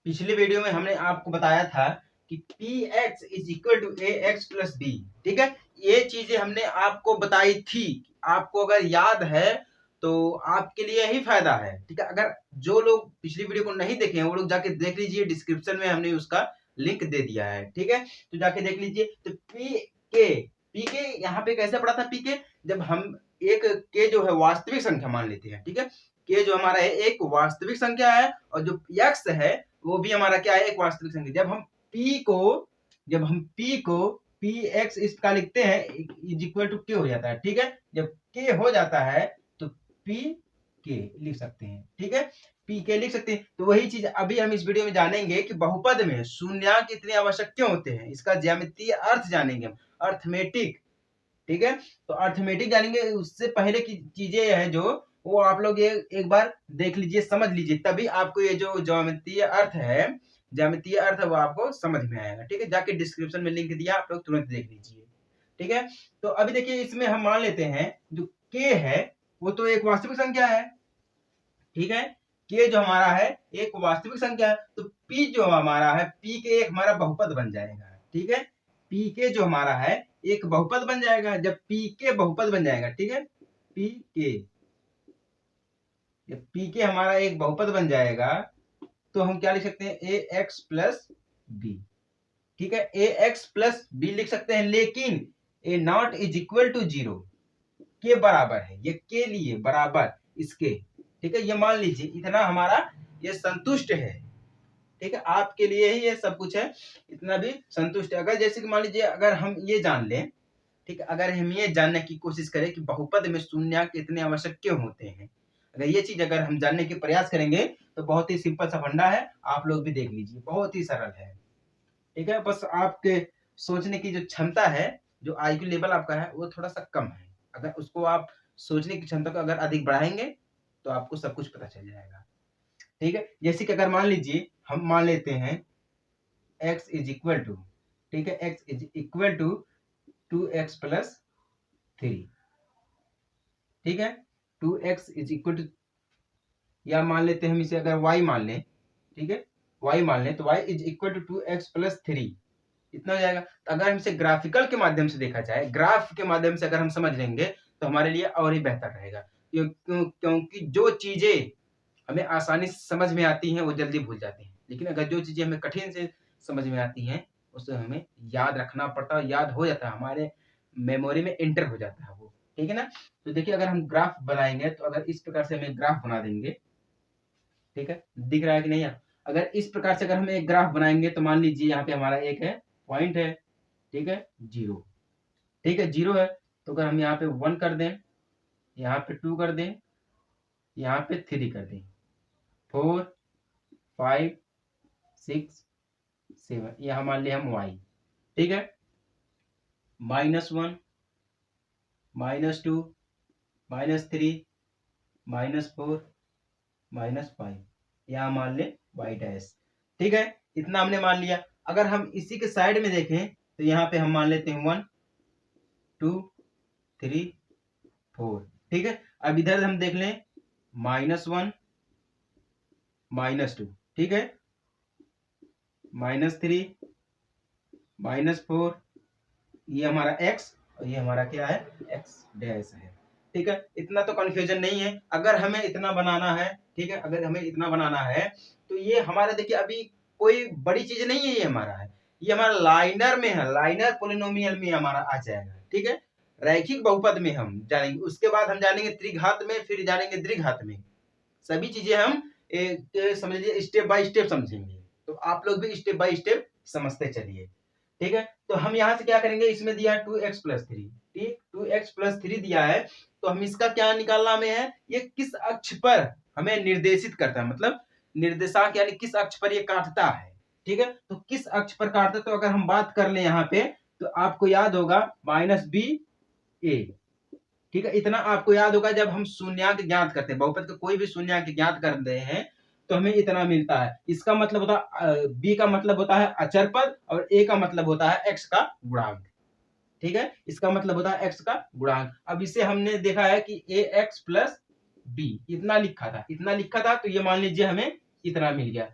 पिछले वीडियो में हमने आपको बताया था कि P X is equal to A X plus B. ठीक है, ये चीजें हमने आपको बताई थी। आपको अगर याद है तो आपके लिए ही फायदा है। ठीक है, अगर जो लोग पिछली वीडियो को नहीं देखे हैं वो लोग जाके देख लीजिए, डिस्क्रिप्शन में हमने उसका लिंक दे दिया है। ठीक है, तो जाके देख लीजिए। तो पी के यहाँ पे कैसे पढ़ा था? पी के जब हम एक के जो है वास्तविक संख्या मान लेते हैं। ठीक है, के जो हमारा है एक वास्तविक संख्या है और जो एक्स है वो भी हमारा क्या है, एक वास्तविक संख्या। जब हम p को पी एक्स इसका लिखते हैं इज इक्वल टू के हो जाता है। ठीक है, जब के हो जाता है तो पी के लिख सकते हैं। ठीक है, पी के लिख सकते हैं। तो वही चीज अभी हम इस वीडियो में जानेंगे कि बहुपद में शून्यांक इतने आवश्यक क्यों होते हैं, इसका ज्यामितीय अर्थ जानेंगे हम, अर्थमेटिक। ठीक है, तो अर्थमेटिक जानेंगे। उससे पहले की चीजें है जो वो आप लोग एक बार देख लीजिए, समझ लीजिए, तभी आपको ये जो ज्यामितीय अर्थ है वो आपको समझ में आएगा। ठीक है, जाके डिस्क्रिप्शन में लिंक दिया, आप लोग तुरंत देख लीजिए। ठीक है, तो अभी देखिए इसमें हम मान लेते हैं जो के है वो तो एक वास्तविक संख्या है। ठीक है, के जो हमारा है एक वास्तविक संख्या है, तो पी जो हमारा है पी के एक हमारा बहुपद बन जाएगा। ठीक है, पी के जो हमारा है एक बहुपद बन जाएगा। जब पी के बहुपद बन जाएगा, ठीक है, पी के जब पी के हमारा एक बहुपद बन जाएगा तो हम क्या लिख सकते हैं, ए एक्स प्लस बी। ठीक है, ए एक्स प्लस बी लिख सकते हैं, लेकिन a not is equal to zero, के बराबर है, ये के लिए बराबर इसके। ठीक है, ये मान लीजिए इतना हमारा ये संतुष्ट है। ठीक है, आपके लिए ही ये सब कुछ है, इतना भी संतुष्ट है। अगर जैसे कि मान लीजिए अगर हम ये जान लें, ठीक है, अगर हम ये जानने की कोशिश करें कि बहुपद में शून्यांक इतने आवश्यक क्यों होते हैं, अगर ये चीज अगर हम जानने के प्रयास करेंगे तो बहुत ही सिंपल सा फंडा है, आप लोग भी देख लीजिए, बहुत ही सरल है। ठीक है, बस आपके सोचने की जो क्षमता है, जो आईक्यू लेवल आपका है वो थोड़ा सा कम है। अगर उसको आप सोचने की क्षमता को अगर अधिक बढ़ाएंगे तो आपको सब कुछ पता चल जाएगा। ठीक है, जैसे कि अगर मान लीजिए हम मान लेते हैं x इज इक्वल टू, ठीक है, x is equal to 2x plus 3। ठीक है, 2x इज इक्वल टू, या मान लेते हैं हम इसे अगर y मान लें, ठीक है, y मान लें तो y is equal to 2x plus 3, इतना हो जाएगा। तो अगर हम इसे ग्राफिकल के माध्यम से देखा जाए, ग्राफ के माध्यम से अगर हम समझ लेंगे तो हमारे लिए और ही बेहतर रहेगा। क्योंकि जो चीजें हमें आसानी से समझ में आती हैं वो जल्दी भूल जाते हैं, लेकिन अगर जो चीजें हमें कठिन से समझ में आती हैं उसे हमें याद रखना पड़ता है, याद हो जाता है, हमारे मेमोरी में एंटर हो जाता है वो। ठीक है ना, तो देखिए अगर हम ग्राफ बनाएंगे तो अगर इस प्रकार से हमें ग्राफ बना देंगे, ठीक है, दिख रहा है कि नहीं है? अगर इस प्रकार से अगर हम एक ग्राफ बनाएंगे तो मान लीजिए यहाँ पे हमारा एक है पॉइंट है, ठीक है, जीरो। ठीक है, जीरो है, तो अगर हम यहाँ पे 1 कर दें, यहाँ पे 2 कर दें, यहाँ पे 3 कर दें, 4 5 6 7, यहाँ मान लिया हम y। ठीक है, -1 -2 -3 -4 -5, यहाँ मान ले y डैश। ठीक है, इतना हमने मान लिया। अगर हम इसी के साइड में देखें तो यहाँ पे हम मान लेते हैं 1 2 3 4। ठीक है, अब इधर हम देख लें -1 -2, ठीक है, -3 -4, ये हमारा x और ये हमारा क्या है, x डैश है। ठीक है, इतना तो कंफ्यूजन नहीं है। अगर हमें इतना बनाना है, ठीक है, अगर हमें इतना बनाना है तो ये हमारा देखिए अभी कोई बड़ी चीज नहीं है, ये हमारा है, ये हमारा लाइनर में है, लाइनर पोलिनोमियल में हमारा आ जाएगा। ठीक है, रैखिक बहुपद में हम जानेंगे, उसके बाद हम जानेंगे त्रिघात में, फिर जानेंगे द्विघात में। सभी चीजें हम समझ लीजिए स्टेप बाय स्टेप समझेंगे, तो आप लोग भी स्टेप बाय स्टेप समझते चलिए। ठीक है, तो हम यहाँ से क्या करेंगे, इसमें दिया है 2x प्लस 3, ठीक, 2x प्लस 3 दिया है, तो हम इसका क्या निकालना में है, ये किस अक्ष पर हमें निर्देशित करता है, मतलब निर्देशांक यानी किस अक्ष पर ये काटता है। ठीक है, तो किस अक्ष पर काटता है, तो अगर हम बात कर ले यहाँ पे तो आपको याद होगा -ba। ठीक है, इतना आपको याद होगा, जब हम शून्यांक ज्ञात करते हैं, बहुपद का कोई भी शून्यांक ज्ञात कर रहे हैं तो हमें इतना मिलता है। इसका मतलब होता है बी का मतलब होता है अचर पद और ए का मतलब होता है एक्स का गुणांक। ठीक है, इसका मतलब होता है एक्स का गुणांक। अब इसे हमने देखा है कि ए एक्स प्लस बी इतना लिखा था, तो ये मान लीजिए हमें इतना मिल गया।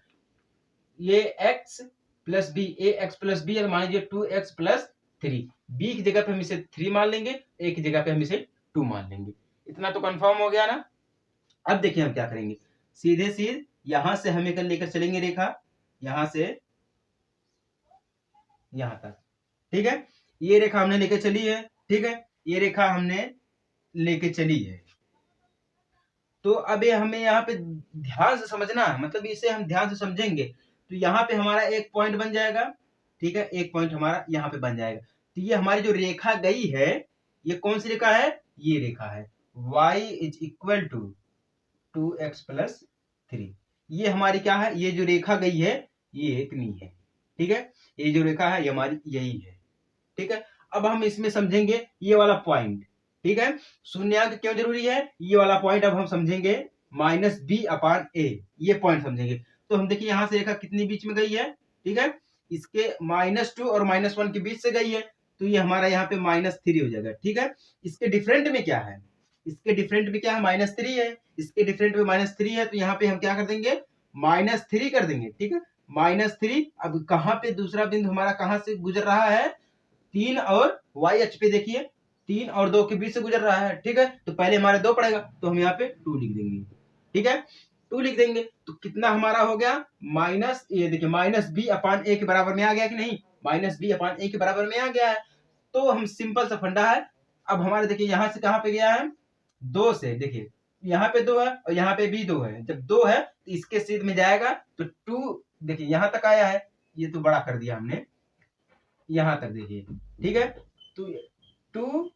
ये x प्लस बी, ए एक्स प्लस बी, मान लीजिए 2x प्लस 3, बी की जगह पे हम इसे 3 मान लेंगे, ए की जगह पे हम इसे 2 मान लेंगे। इतना तो कंफर्म हो गया ना। अब देखिए हम क्या करेंगे, सीधे सीधे यहां से हम एक लेकर चलेंगे रेखा, यहां से यहां तक, ठीक है। ये रेखा हमने लेके चली है, ठीक है, ये रेखा हमने लेके चली है। तो अब ये हमें यहाँ पे ध्यान से समझना है, मतलब इसे हम ध्यान से समझेंगे तो यहाँ पे हमारा एक पॉइंट बन जाएगा, ठीक है, एक पॉइंट हमारा यहाँ पे बन जाएगा। तो ये हमारी जो रेखा गई है, ये कौन सी रेखा है, ये रेखा है y is equal to 2x plus 3। ये हमारी क्या है, ये जो रेखा गई है ये इतनी है, ठीक है, ये जो रेखा है ये हमारी यही है, ठीक है। अब हम इसमें समझेंगे ये वाला पॉइंट, ठीक है, शून्यांक क्यों जरूरी है, ये वाला पॉइंट अब हम समझेंगे माइनस बी अपान ए, ये पॉइंट समझेंगे। तो हम देखिए यहां से रेखा कितनी बीच में गई है, ठीक है, इसके -2 और -1 के बीच से गई है, तो ये हमारा यहाँ पे -3 हो जाएगा, ठीक है। इसके डिफरेंट में क्या है, इसके डिफरेंट में क्या है, -3 है, इसके डिफरेंट में -3 है, तो यहाँ पे हम क्या कर देंगे, -3 कर देंगे, ठीक है, -3। अब कहाँ पे दूसरा बिंदु हमारा कहाँ से गुजर रहा है, 3 और y अक्ष पे देखिए 3 और 2 के बीच से गुजर रहा है, ठीक है। तो पहले हमारे 2 पड़ेगा, तो हम यहाँ पे 2 लिख देंगे, ठीक है, 2 लिख देंगे। तो कितना हमारा हो गया, माइनस, ये देखिए माइनस बी अपान ए के बराबर में आ गया कि नहीं, माइनस बी अपान ए के बराबर में आ गया है। तो हम सिंपल सा फंडा है। अब हमारे देखिए यहाँ से कहाँ पे गया है, 2 से, देखिए यहाँ पे 2 है और यहाँ पे भी 2 है, जब 2 है तो इसके सीध में जाएगा, तो 2 देखिए यहाँ तक आया है, ये तो बड़ा कर दिया हमने, यहां तक देखिए, ठीक है। तो 2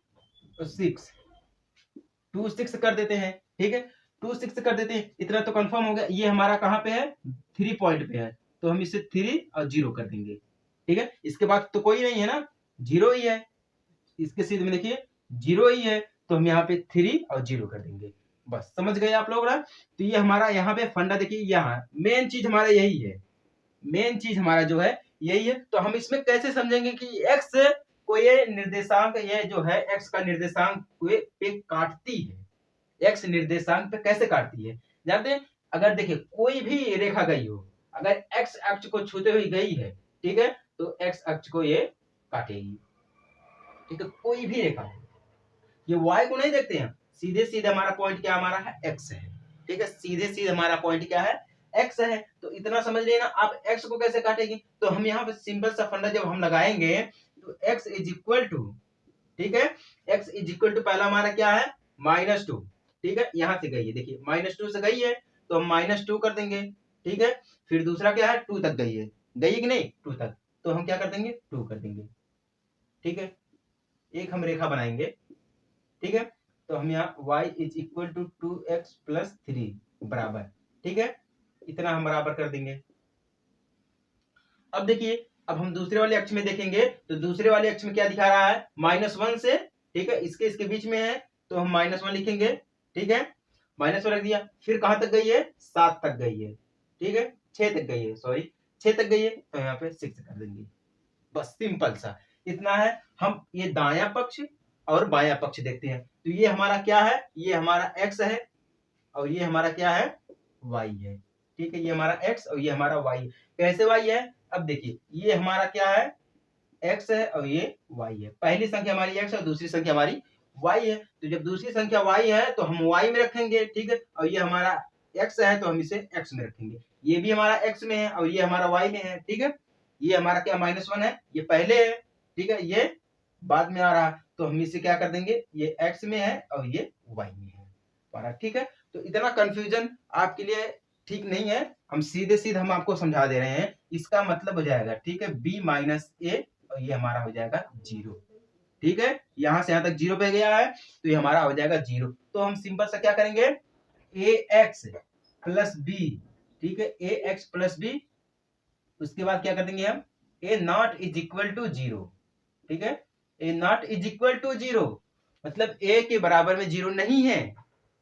6 कर देते हैं, ठीक है, 2 6 कर देते हैं, इतना तो कंफर्म हो गया। ये हमारा कहां पे है, 3 पॉइंट पे है, तो हम इसे 3 और 0 कर देंगे, ठीक है। इसके बाद तो कोई नहीं है ना, 0 ही है, इसके सीध में देखिए 0 ही है, तो हम यहाँ पे 3 और 0 कर देंगे। बस समझ गए आप लोग ना। तो ये हमारा यहाँ पे फंडा देखिए, यहाँ मेन चीज हमारा यही है, मेन चीज हमारा जो है यही है। तो हम इसमें कैसे समझेंगे कि x को ये निर्देशांक, ये जो है x का निर्देशांक पे काटती है, x निर्देशांक पे कैसे काटती है जानते हैं। अगर देखिए कोई भी रेखा गई हो, अगर x अक्ष को छूते हुए गई है, ठीक है, तो x अक्ष को ये काटेगी, ठीक है, कोई भी रेखा हो। ये y को नहीं देखते हैं, सीधे सीधे हमारा पॉइंट क्या हमारा है, x है, ठीक है, सीधे सीधे हमारा पॉइंट क्या है, x है। तो इतना समझ लेना। आप x को कैसे काटेगी, तो हम यहाँ पे सिंपल सा फंडा जब हम लगाएंगे, तो x इज इक्वल टू, ठीक है, x इज इक्वल टू पहला हमारा क्या है, -2, ठीक है, यहाँ से गई है, देखिए -2 से गई है, तो हम -2 कर देंगे, ठीक है। फिर दूसरा क्या है, 2 तक गई है, गई है कि नहीं, 2 तक, तो हम क्या कर देंगे, 2 कर देंगे, ठीक है। एक हम रेखा बनाएंगे, ठीक है, तो हम यहाँ y is equal to 2x plus 3 बराबर, ठीक है, इतना हम बराबर कर देंगे। अब देखिए, अब हम दूसरे वाले अक्ष में देखेंगे, तो दूसरे वाले अक्ष में क्या दिखा रहा है, -1 से, ठीक है, इसके इसके बीच में है, तो हम -1 लिखेंगे, ठीक है, -1 रख दिया। फिर कहां तक गई है, 7 तक गई है, ठीक है, 6 तक गई है, सॉरी 6 तक गई है, तो यहाँ पे 6 कर देंगे। बस सिंपल सा इतना है। हम ये दाया पक्ष और बाया पक्ष देखते हैं। तो ये हमारा क्या है, ये हमारा x है और ये हमारा क्या है, y है, ठीक है, ये हमारा x और ये हमारा y है। कैसे y है, अब देखिए ये हमारा क्या है, x है और ये y है। पहली संख्या हमारी x है और दूसरी संख्या हमारी y है। तो जब दूसरी संख्या y है तो हम y में रखेंगे, ठीक है, और ये हमारा x है तो हम इसे x में रखेंगे। ये भी हमारा x में है और ये हमारा y में है, ठीक है। ये हमारा क्या -1 है, ये पहले है, ठीक है, ये बाद में आ रहा, तो हम इसे क्या कर देंगे, ये x में है और ये y में है हमारा, ठीक है। तो इतना कंफ्यूजन आपके लिए ठीक नहीं है, हम सीधे सीधे हम आपको समझा दे रहे हैं। इसका मतलब हो जाएगा, ठीक है, b माइनस ए और ये हमारा हो जाएगा 0, ठीक है, यहां से यहां तक 0 पे गया है, तो ये हमारा हो जाएगा 0। तो हम सिंपल सा क्या करेंगे, ax प्लस बी, ठीक है, ax प्लस बी, उसके बाद क्या कर देंगे हम, ए नॉट इज इक्वल टू 0, ठीक है, ए नॉट इज इक्वल टू 0, मतलब ए के बराबर में 0 नहीं है,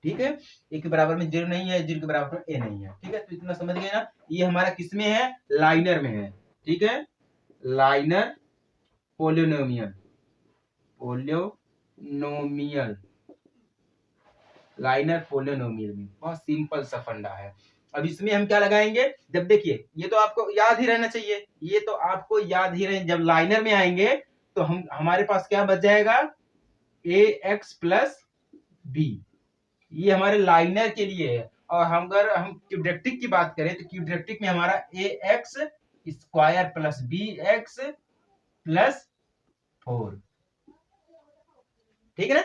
ठीक है, ए के बराबर में 0 नहीं है, 0 के बराबर में ए नहीं है, ठीक है। तो इतना समझ गए ना। ये हमारा किस में है, लाइनर में है, ठीक है, liner polynomial, polynomial, liner polynomial में बहुत सिंपल सा फंडा है। अब इसमें हम क्या लगाएंगे, जब देखिए ये तो आपको याद ही रहना चाहिए, ये तो आपको याद ही रहे, जब लाइनर में आएंगे तो हम हमारे पास क्या बच जाएगा, ए एक्स प्लस बी, ये हमारे लाइनर के लिए है। और हम अगर हम क्यूड्रेटिक की बात करें तो क्यूड्रेटिक में हमारा a x square plus b x plus 4, ठीक है ना,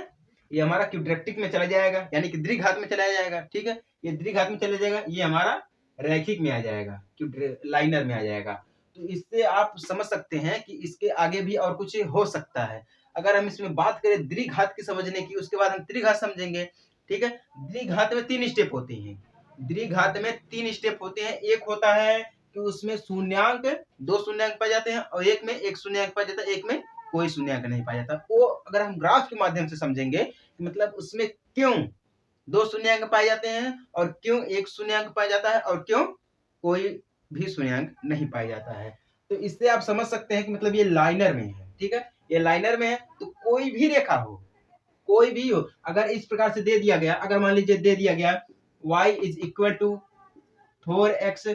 ये हमारा क्यूड्रेटिक में चला जाएगा, यानी कि द्विघात में चला जाएगा, ठीक है, ये द्विघात में चला जाएगा, ये हमारा रैखिक में आ जाएगा, लाइनर में आ जाएगा। तो इससे आप समझ सकते हैं कि इसके आगे भी और कुछ हो सकता है। अगर हम इसमें बात करें द्विघात की समझने की, उसके बाद हम त्रिघात समझेंगे, ठीक है। द्विघात में 3 स्टेप होते हैं, द्विघात में 3 स्टेप होते हैं। एक होता है कि उसमें शून्यांक, 2 शून्यांक पाए जाते हैं, और एक में 1 शून्यांक पाया जाता है, एक में कोई शून्यांक नहीं पाया जाता। वो अगर हम ग्राफ के माध्यम से समझेंगे कि मतलब उसमें क्यों 2 शून्यांक पाए जाते हैं और क्यों 1 शून्यांक पाया जाता है और क्यों कोई भी शून्यांक नहीं पाया जाता है, तो इससे आप समझ सकते हैं कि मतलब ये लाइनर में है, ठीक है, ये लाइनर में है। तो कोई भी रेखा हो, कोई भी हो, अगर इस प्रकार से दे दिया गया, अगर मान लीजिए दे दिया गया y is equal to 4x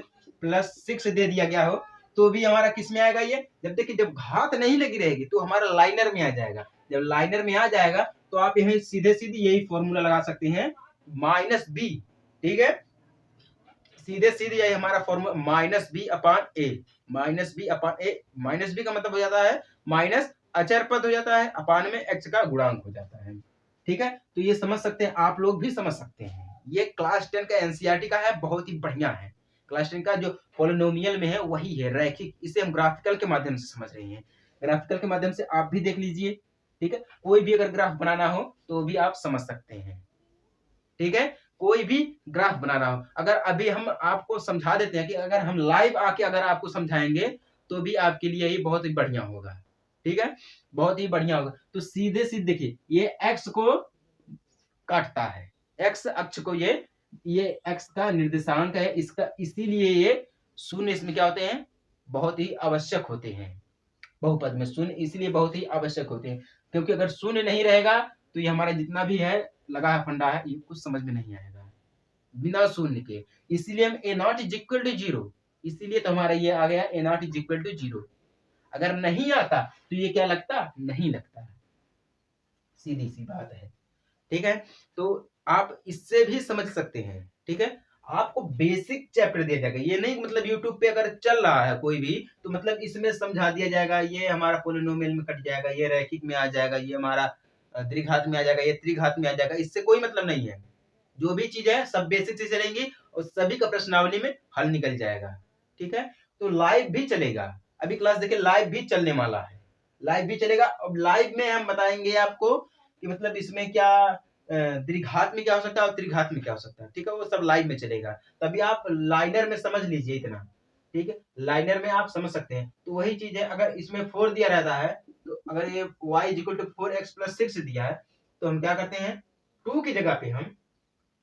plus 6 दे दिया गया हो, तो भी हमारा किस में आएगा, ये जब देखिए जब घात नहीं लगी रहेगी तो हमारा लाइनर में आ जाएगा। जब लाइनर में आ जाएगा तो आप यही सीधे सीधे यही फॉर्मूला लगा सकते हैं, माइनस बी, ठीक है, सीधे सीधे यही हमारा फॉर्मूला माइनस बी अपान ए, माइनस बी अपान ए, माइनस बी का मतलब हो जाता है माइनस अचर पद हो जाता है, अपान में एक्स का गुणांक हो जाता है, ठीक है। तो ये समझ सकते हैं, आप लोग भी समझ सकते हैं। ये क्लास 10 का एनसीईआरटी का है, बहुत ही बढ़िया है। क्लास 10 का जो पॉलिनोमियल में है वही है, रैखिक, इसे हम ग्राफिकल के माध्यम से समझ रहे हैं। ग्राफिकल के माध्यम से आप भी देख लीजिए, ठीक है, कोई भी अगर ग्राफ बनाना हो तो भी आप समझ सकते हैं, ठीक है, कोई भी ग्राफ बनाना हो। अगर अभी हम आपको समझा देते हैं कि अगर हम लाइव आके अगर आपको समझाएंगे तो भी आपके लिए ये बहुत ही बढ़िया होगा, ठीक है, बहुत ही बढ़िया होगा। तो सीधे सीधे देखिए ये एक्स को काटता है, एक्स अक्ष को, ये एक्स का निर्देशांक है इसका, इसीलिए ये शून्य इसमें क्या होते हैं, बहुत ही आवश्यक होते हैं। बहुपद में शून्य इसलिए बहुत ही आवश्यक होते हैं, क्योंकि अगर शून्य नहीं रहेगा तो ये हमारा जितना भी है लगा है फंडा है, ये कुछ समझ में नहीं आएगा बिना शून्य के। इसलिए हम ए नॉट इज इक्वल टू 0, इसीलिए तो हमारा ये आ गया ए नॉट इज इक्वल टू 0। अगर नहीं आता तो ये क्या लगता, नहीं लगता, सीधी सी बात है, ठीक है। तो आप इससे भी समझ सकते हैं, ठीक है, आपको बेसिक चैप्टर दिया जाएगा, ये नहीं मतलब यूट्यूब पे अगर चल रहा है कोई भी तो मतलब इसमें समझा दिया जाएगा, ये हमारा पोलिनोमियल में कट जाएगा, ये रैखिक में आ जाएगा, ये हमारा द्विघात में आ जाएगा, ये त्रिघात में आ जाएगा, इससे कोई मतलब नहीं है। जो भी चीज है सब बेसिक से चलेंगी और सभी का प्रश्नावली में हल निकल जाएगा, ठीक है। तो लाइव भी चलेगा, अभी क्लास देखिए लाइव भी चलने वाला है, लाइव भी चलेगा। अब लाइव में हम बताएंगे आपको कि मतलब इसमें क्या द्विघात में क्या हो सकता है और त्रिघात में क्या हो सकता है, ठीक है, वो सब लाइव में चलेगा। तभी आप लाइनर में समझ लीजिए इतना, ठीक है, लाइनर में आप समझ सकते हैं। तो वही चीज है, अगर इसमें 4 दिया रहता है तो अगर ये y equal to 4x plus 6 दिया है तो हम क्या करते हैं, 2 की जगह पे हम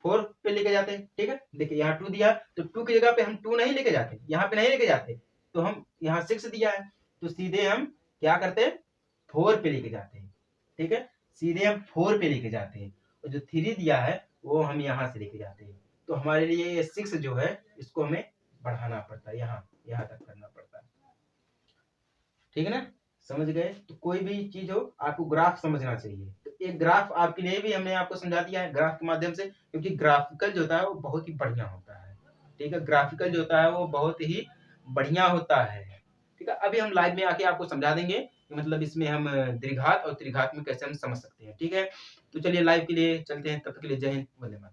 4 पे लेके जाते हैं, ठीक है। देखिए यहाँ 2 दिया तो 2 की जगह पे हम 2 नहीं लेके जाते, यहाँ पे नहीं लेके जाते, तो हम यहाँ 6 दिया है तो सीधे हम क्या करते हैं, 4 पे लेके जाते हैं, ठीक है, सीधे हम 4 पे लेके जाते हैं, और जो 3 दिया है वो हम यहाँ से लेके जाते हैं। तो हमारे लिए ये 6 जो है इसको हमें बढ़ाना पड़ता है, यहाँ तक करना पड़ता है, ठीक है ना, समझ गए। तो कोई भी चीज हो आपको ग्राफ समझना चाहिए। तो एक ग्राफ आपके लिए भी हमने आपको समझा दिया है ग्राफ के माध्यम से, क्योंकि ग्राफिकल जो होता है वो बहुत ही बढ़िया होता है, ठीक है, ग्राफिकल जो होता है वो बहुत ही बढ़िया होता है, ठीक है। अभी हम लाइव में आके आपको समझा देंगे कि मतलब इसमें हम द्विघात और त्रिघात में कैसे हम समझ सकते हैं, ठीक है। तो चलिए लाइव के लिए चलते हैं, तब तक के लिए जय हिंद, वंदे मातरम।